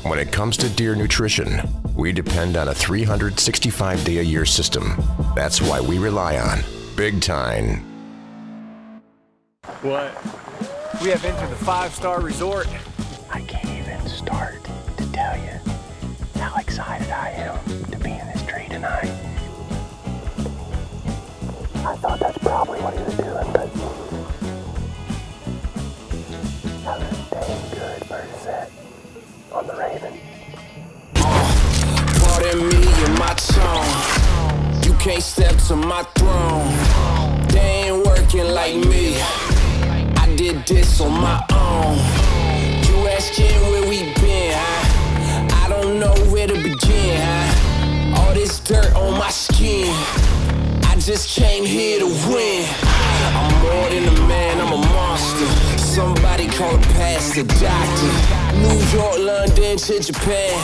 When it comes to deer nutrition, we depend on a 365-day-a-year system. That's why we rely on Big Time. What? We have entered the 5-star resort. I can't even start to tell you how excited I am to be in this tree tonight. I thought that's probably what he was doing, but that was a dang good first set on the Raven. Pardon me and my tone. You can't step to my throne. They ain't working like me. I did this on my own. You asking where we been, huh? I don't know where to begin, huh? All this dirt on my skin. I just came here to win. I'm more than a man, I'm a monster. Somebody call a pastor, doctor. New York, London to Japan.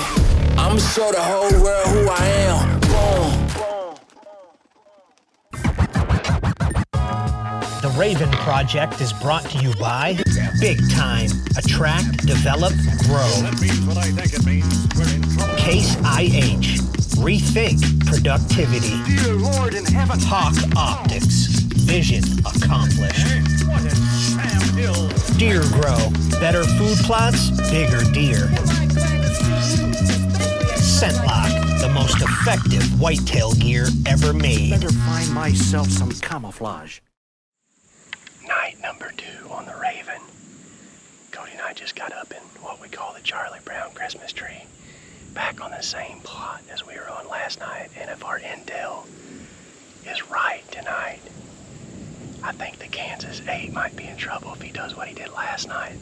I'ma show the whole world who I am. Boom. The Raven Project is brought to you by Big Time. Attract, develop, grow. That means what I think it means. We're in trouble. Case IH. Rethink productivity. Dear Lord in heaven. Hawk Optics. Vision accomplished. Hey, what a sham hill. Deer Grow. Better food plots, bigger deer. Scentlock. The most effective whitetail gear ever made. Better find myself some camouflage. Night number 2 on the Raven. Cody and I just got up in what we call the Charlie Brown Christmas tree. Back on the same plot as we were on last night, and if our intel is right tonight, I think the Kansas 8 might be in trouble if he does what he did last night.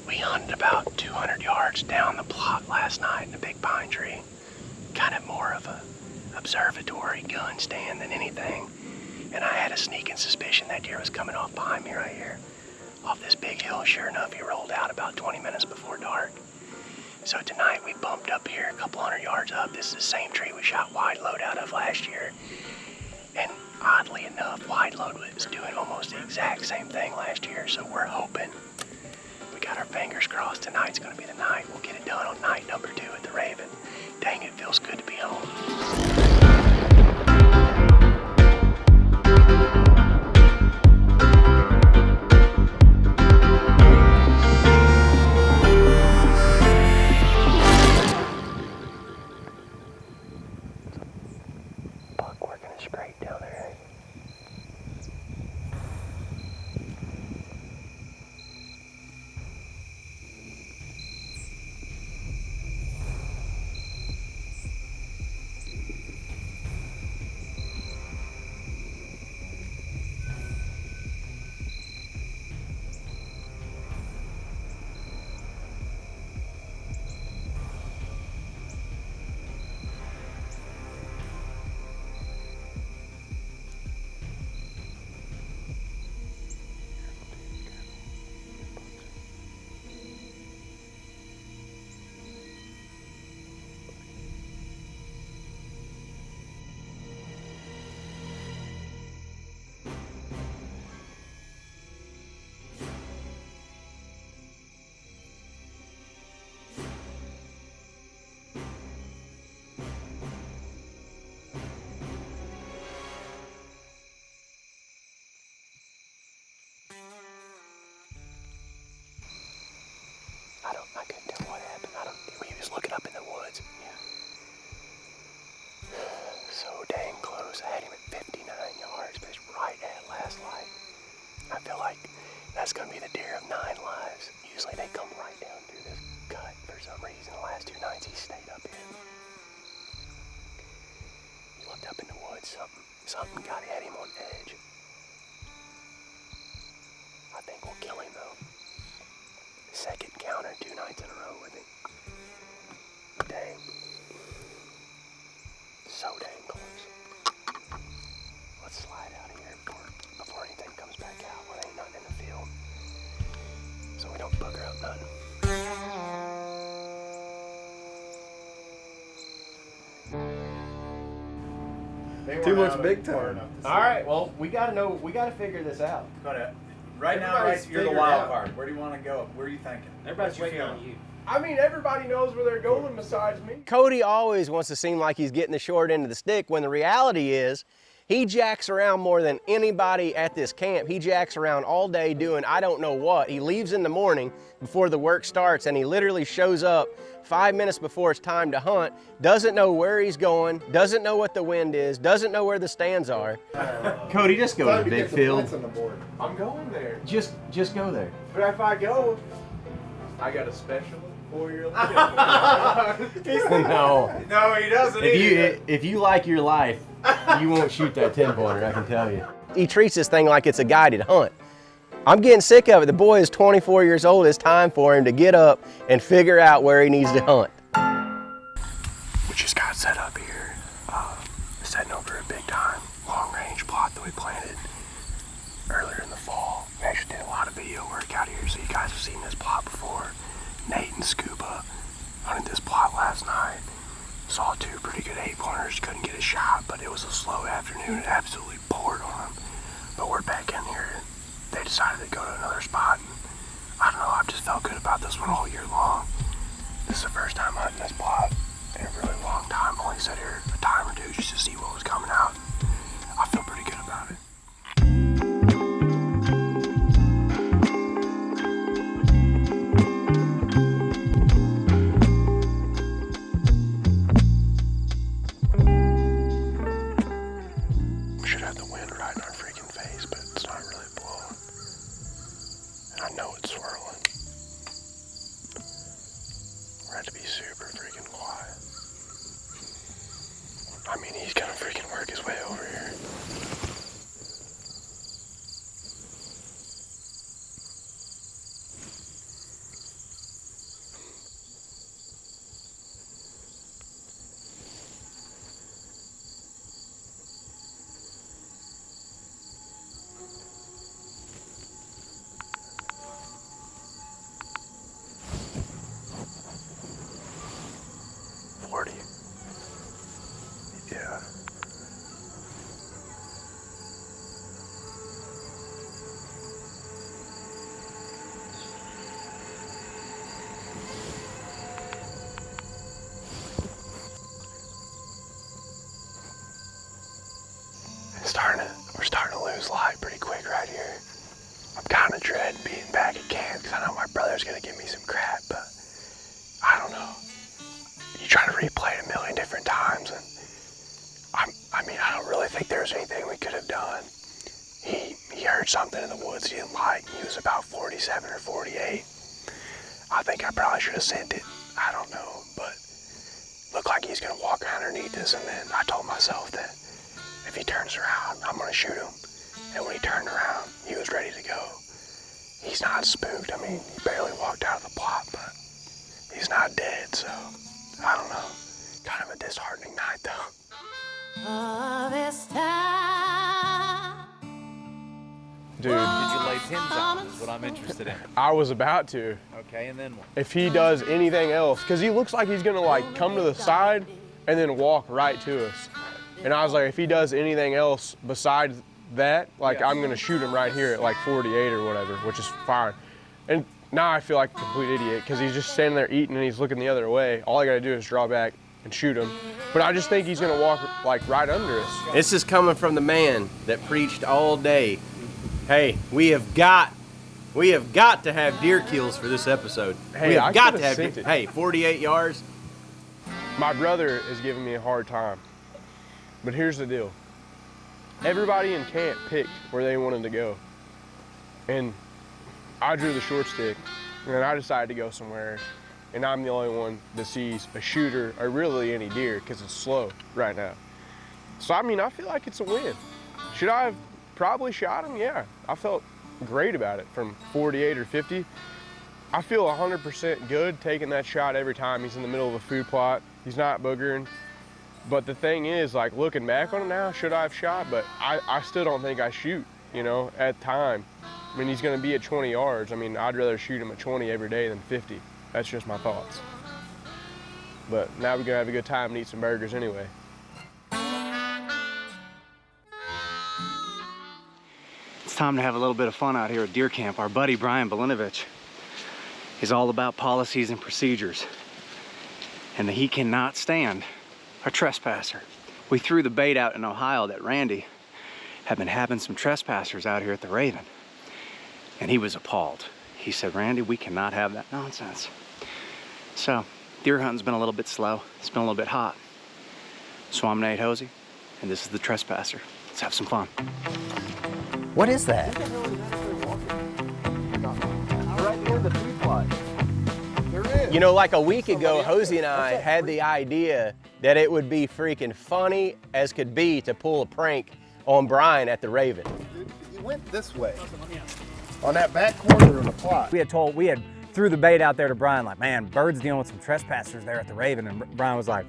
We hunted about 200 yards down the plot last night in a big pine tree. Kind of more of a observatory gun stand than anything. And I had a sneaking suspicion that deer was coming off behind me right here, off this big hill. Sure enough, he rolled out about 20 minutes before dark. So tonight we bumped up here a couple hundred yards up. This is the same tree we shot wide load out of last year. And oddly enough, wide load was doing almost the exact same thing last year. So we're hoping, we got our fingers crossed, tonight's gonna be the night. We'll get it done on night number 2 at the Raven. Dang, it feels good to be home. Straight down there. I couldn't tell what happened. He was looking up in the woods. Yeah. So dang close. I had him at 59 yards, but it's right at last light. I feel like that's going to be the deer of 9 lives. Usually they come right down through this cut for some reason. The last 2 nights he stayed up in. He looked up in the woods. Something got at him on edge. I think we'll kill him though. Second encounter 2 nights in a row with him. Dang. So dang close. Let's slide out of here before anything comes back out. Well, there ain't nothing in the field. So we don't booger up nothing. Too much Big Time. All right, well, we gotta figure this out. Right now, you're the wild card. Where do you want to go? Where are you thinking? Everybody's waiting on you. I mean, everybody knows where they're going besides me. Cody always wants to seem like he's getting the short end of the stick when the reality is he jacks around more than anybody at this camp. He jacks around all day doing I don't know what. He leaves in the morning before the work starts and he literally shows up 5 minutes before it's time to hunt, doesn't know where he's going, doesn't know what the wind is, doesn't know where the stands are. Cody, just go to the big field. I'm going there. Just go there. But if I go, I got a special 4-year-old. No, he doesn't. If you like your life, you won't shoot that 10-pointer, I can tell you. He treats this thing like it's a guided hunt. I'm getting sick of it. The boy is 24 years old. It's time for him to get up and figure out where he needs to hunt. We just got set up here, setting over a big time long-range plot that we planted earlier in the fall. We actually did a lot of video work out here, so you guys have seen this plot before. Nate and Scuba hunted this plot last night. Saw 2 pretty good 8-pointers, couldn't get a shot, but it was a slow afternoon. It absolutely poured on them. But we're back in here. They decided to go to another spot, and I don't know, I've just felt good about this one all year long. This is the first time hunting this plot in a really long time. Only sat here a time or two just to see what was coming out. I feel pretty good about it. We should have the wind right in our freaking face, but it's not really blowing. I know it's swirling. We're going to be super freaking quiet. I mean, he's gonna freaking work his way over here. Yeah. We're starting to lose light pretty quick right here. I'm kind of dreading being back at camp because I know my brother's gonna give me some crap, but I don't know. You try to replay it a million different times, and I mean, I don't really think there's anything we could have done. He heard something in the woods he didn't like. He was about 47 or 48. I think I probably should have sent it. I don't know, but looked like he's gonna walk underneath us, and then I told myself that if he turns around, I'm gonna shoot him. And when he turned around, he was ready to go. He's not spooked. I mean, he barely walked out of the plot, but he's not dead, so I don't know. Kind of a disheartening night, though. All this time. Dude, did you lay Temps on is what I'm interested in. I was about to. Okay, and then what? If he does anything else, because he looks like he's gonna like come to the side and then walk right to us. And I was like, if he does anything else besides that, like I'm gonna shoot him right here at like 48 or whatever, which is fine. And now I feel like a complete idiot because he's just standing there eating and he's looking the other way. All I gotta do is draw back and shoot him. But I just think he's gonna walk like right under us. This is coming from the man that preached all day. Hey, we have got to have deer kills for this episode. Hey, we have I got could've to have sent it. Hey, 48 yards. My brother is giving me a hard time. But here's the deal. Everybody in camp picked where they wanted to go. And I drew the short stick, and then I decided to go somewhere, and I'm the only one that sees a shooter or really any deer because it's slow right now. So, I mean, I feel like it's a win. Should I have probably shot him? Yeah. I felt great about it from 48 or 50. I feel 100% good taking that shot every time he's in the middle of a food plot. He's not boogering. But the thing is, like, looking back on it now, should I have shot? But I still don't think I shoot, you know, at time. I mean, he's going to be at 20 yards. I mean, I'd rather shoot him at 20 every day than 50. That's just my thoughts. But now we're going to have a good time and eat some burgers anyway. It's time to have a little bit of fun out here at deer camp. Our buddy Brian Belinovich, is all about policies and procedures, and that he cannot stand a trespasser. We threw the bait out in Ohio that Randy had been having some trespassers out here at the Raven, and he was appalled. He said, Randy, we cannot have that nonsense. So deer hunting's been a little bit slow. It's been a little bit hot. So I'm Nate Hosey, and this is the Trespasser. Let's have some fun. What is that? Right near the food plot. You know, like a week ago, Hosey and I had the idea that it would be freaking funny as could be to pull a prank on Brian at the Raven. You went this way. On that back corner of the plot. We had threw the bait out there to Brian, like, man, Bird's dealing with some trespassers there at the Raven, and Brian was like,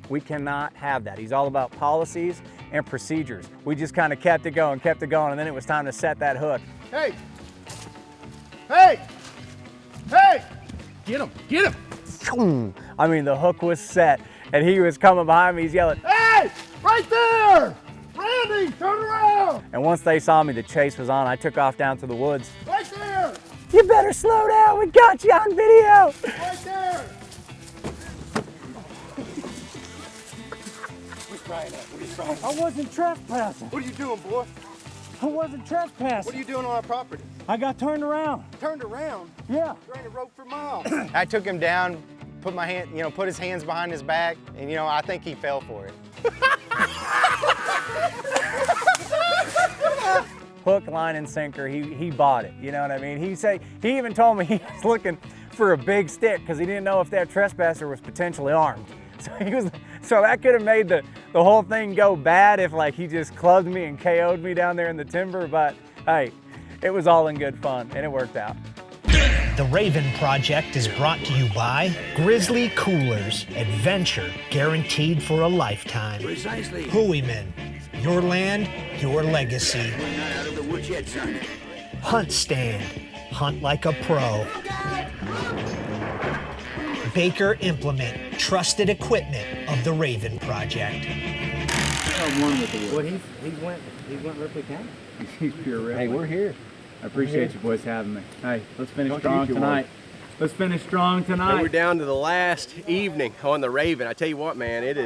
we cannot have that. He's all about policies and procedures. We just kind of kept it going, and then it was time to set that hook. Hey! Hey! Hey! Get him! Get him! I mean, the hook was set, and he was coming behind me. He's yelling, hey! Right there! Randy, turn around! And once they saw me, the chase was on. I took off down to the woods. Right there! You better slow down. We got you on video. Right there! I wasn't trespassing. What are you doing, boy? I wasn't trespassing. What are you doing on our property? I got turned around. Turned around? Yeah. You ran a rope for miles. I took him down, put my hand, put his hands behind his back, and I think he fell for it. Hook, line, and sinker, he bought it, you know what I mean? He even told me he was looking for a big stick because he didn't know if that trespasser was potentially armed. So that could have made the whole thing go bad if like he just clubbed me and KO'd me down there in the timber, but hey, it was all in good fun and it worked out. The Raven Project is brought to you by Grizzly Coolers, adventure guaranteed for a lifetime. Precisely. Hooeyman, your land, your legacy. We're not out of the woods yet, son. Hunt Stand, hunt like a pro. Baker Implement, trusted equipment of the Raven Project. Well, he went Ripley County. He's pure Ripley. Hey, we're here. I appreciate you boys having me. Hey, let's finish strong tonight. Let's finish strong tonight. And we're down to the last evening on the Raven. I tell you what, man, it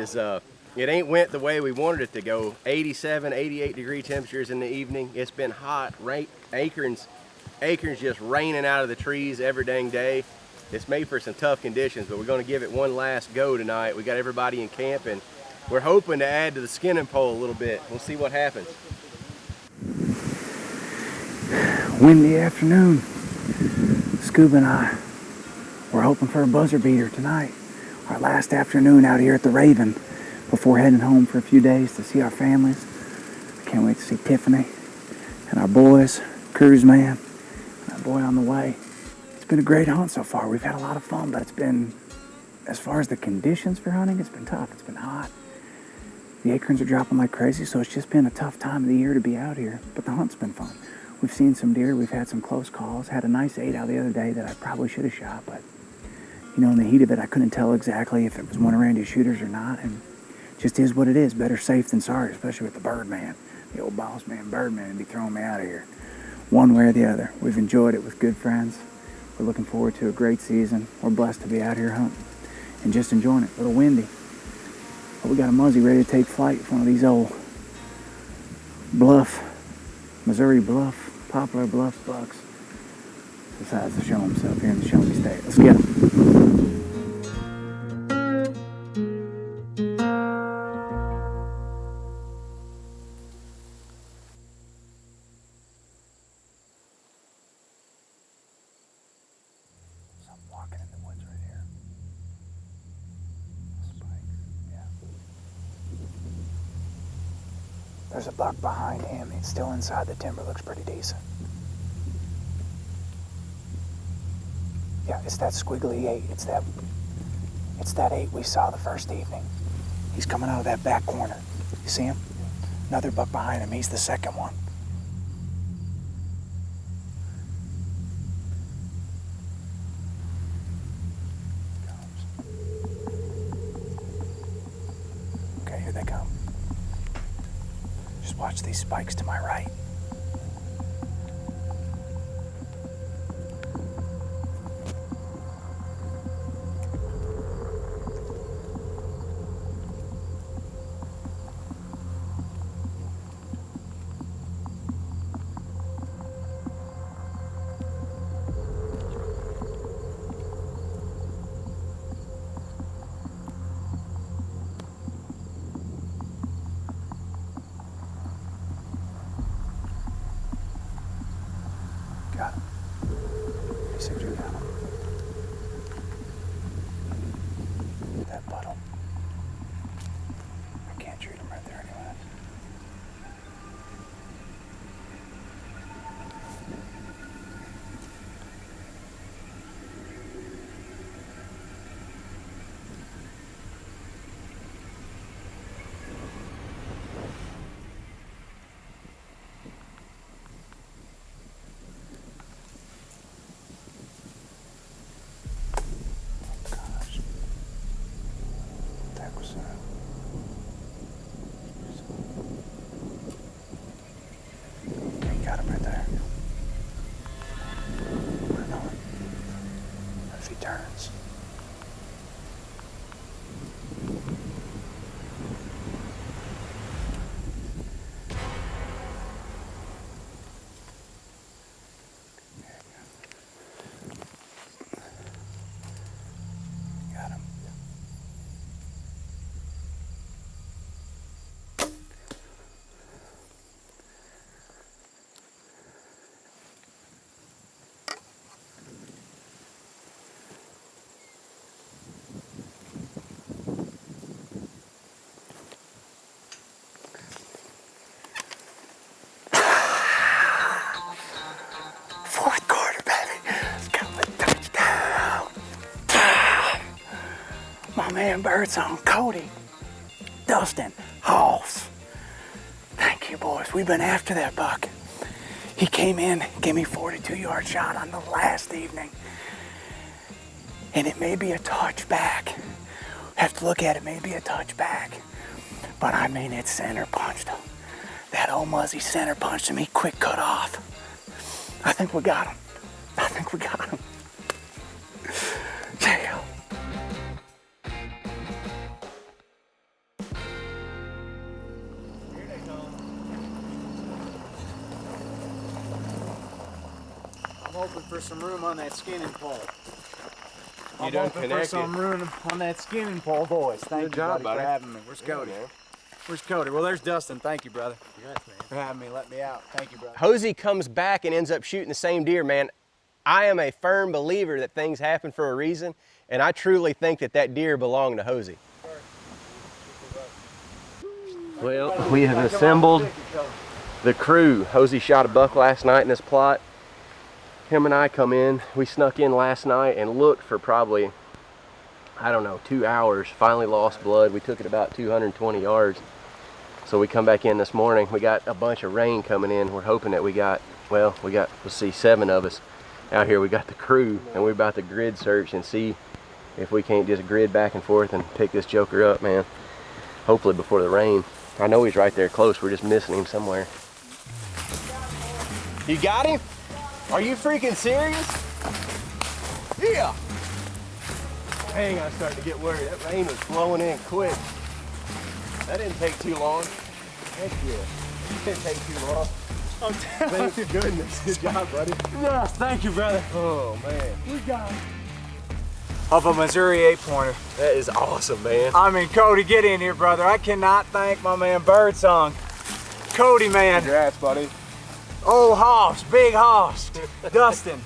ain't went the way we wanted it to go. 87, 88 degree temperatures in the evening. It's been hot, acorns just raining out of the trees every dang day. It's made for some tough conditions, but we're gonna give it one last go tonight. We got everybody in camp and we're hoping to add to the skinning pole a little bit. We'll see what happens. Windy afternoon. Scuba and I, we're hoping for a buzzer beater tonight. Our last afternoon out here at the Raven before heading home for a few days to see our families. I can't wait to see Tiffany and our boys, Cruise Man, and our boy on the way. It's been a great hunt so far. We've had a lot of fun, but it's been, as far as the conditions for hunting, it's been tough. It's been hot. The acorns are dropping like crazy, so it's just been a tough time of the year to be out here, but the hunt's been fun. We've seen some deer, we've had some close calls, had a nice 8-out the other day that I probably should have shot, but in the heat of it, I couldn't tell exactly if it was one of Randy's shooters or not, and it just is what it is. Better safe than sorry, especially with the Birdman, the old boss man, Birdman, and be throwing me out of here one way or the other. We've enjoyed it with good friends. We're looking forward to a great season. We're blessed to be out here hunting and just enjoying it. A little windy, but we got a muzzy ready to take flight with one of these old Missouri Bluff, Poplar Bluff bucks. Decides to show himself here in the Show Me State. Let's get him. There's a buck behind him. He's still inside the timber. Looks pretty decent. Yeah, it's that Squiggly 8. It's that 8 we saw the first evening. He's coming out of that back corner. You see him? Another buck behind him. He's the second one. Okay, here they come. Just watch these spikes to my right. acorns. Got him. Fourth quarter, baby. Coming touchdown. My man Birdsong, Cody, Dustin, Hoss. Thank you, boys. We've been after that buck. He came in, gave me a 42-yard shot on the last evening. And it may be a touchback. Have to look at it, maybe a touchback. But I mean, it center punched him. That old Muzzy center punched him. He quick cut off. I think we got him. I think we got him. Yeah. I'm hoping for some room on that skinning pole. You done for connected. some room on that skinning pole, boys. Thank Good you, job, buddy, buddy. for having me. Where's Cody? man. Where's Cody? Well, there's Dustin. Thank you, brother. For having me, let me out. Thank you, brother. Hosey comes back and ends up shooting the same deer, man. I am a firm believer that things happen for a reason, and I truly think that that deer belonged to Hosey. Well, we have assembled the crew. Hosey shot a buck last night in this plot. Him and I come in. We snuck in last night and looked for probably, I don't know, 2 hours. Finally lost blood. We took it about 220 yards. So we come back in this morning. We got a bunch of rain coming in. We're hoping that we got, let's see, 7 of us out here. We got the crew, and we're about to grid search and see if we can't just grid back and forth and pick this joker up, man. Hopefully before the rain. I know he's right there close. We're just missing him somewhere. You got him? Are you freaking serious? Yeah. Dang, I started to get worried. That rain was blowing in quick. That didn't take too long. Heck yeah. It didn't take too long. Oh, Thank goodness. Good job, buddy. Yeah, thank you, brother. Oh, man. We got him. Of a Missouri 8-pointer. That is awesome, man. I mean, Cody, get in here, brother. I cannot thank my man Birdsong. Cody, man. Congrats, buddy. Old Hoss, big Hoss. Dustin,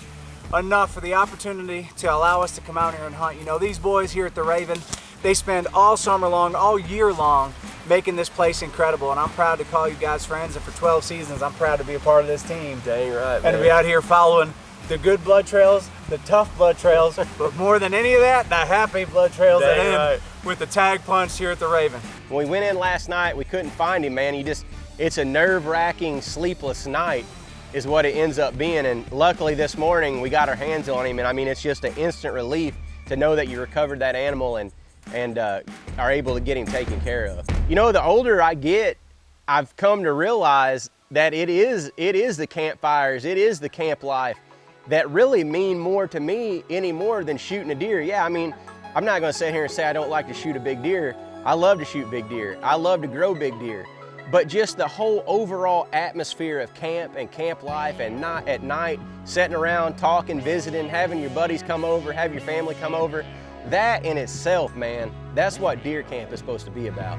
enough for the opportunity to allow us to come out here and hunt. You know, these boys here at the Raven, they spend all summer long, all year long, making this place incredible. And I'm proud to call you guys friends. And for 12 seasons, I'm proud to be a part of this team. Dang right, and man. to be out here following the good blood trails, the tough blood trails, but more than any of that, the happy blood trails that end with the tag punch here at the Raven. When we went in last night, we couldn't find him, man. It's a nerve-wracking, sleepless night is what it ends up being. And luckily this morning, we got our hands on him. And I mean, it's just an instant relief to know that you recovered that animal and are able to get him taken care of. You know, the older I get, I've come to realize that it is the campfires, it is the camp life that really mean more to me anymore than shooting a deer. Yeah, I mean, I'm not gonna sit here and say I don't like to shoot a big deer. I love to shoot big deer. I love to grow big deer. But just the whole overall atmosphere of camp and camp life, and not at night, sitting around, talking, visiting, having your buddies come over, have your family come over, that in itself, man, that's what deer camp is supposed to be about.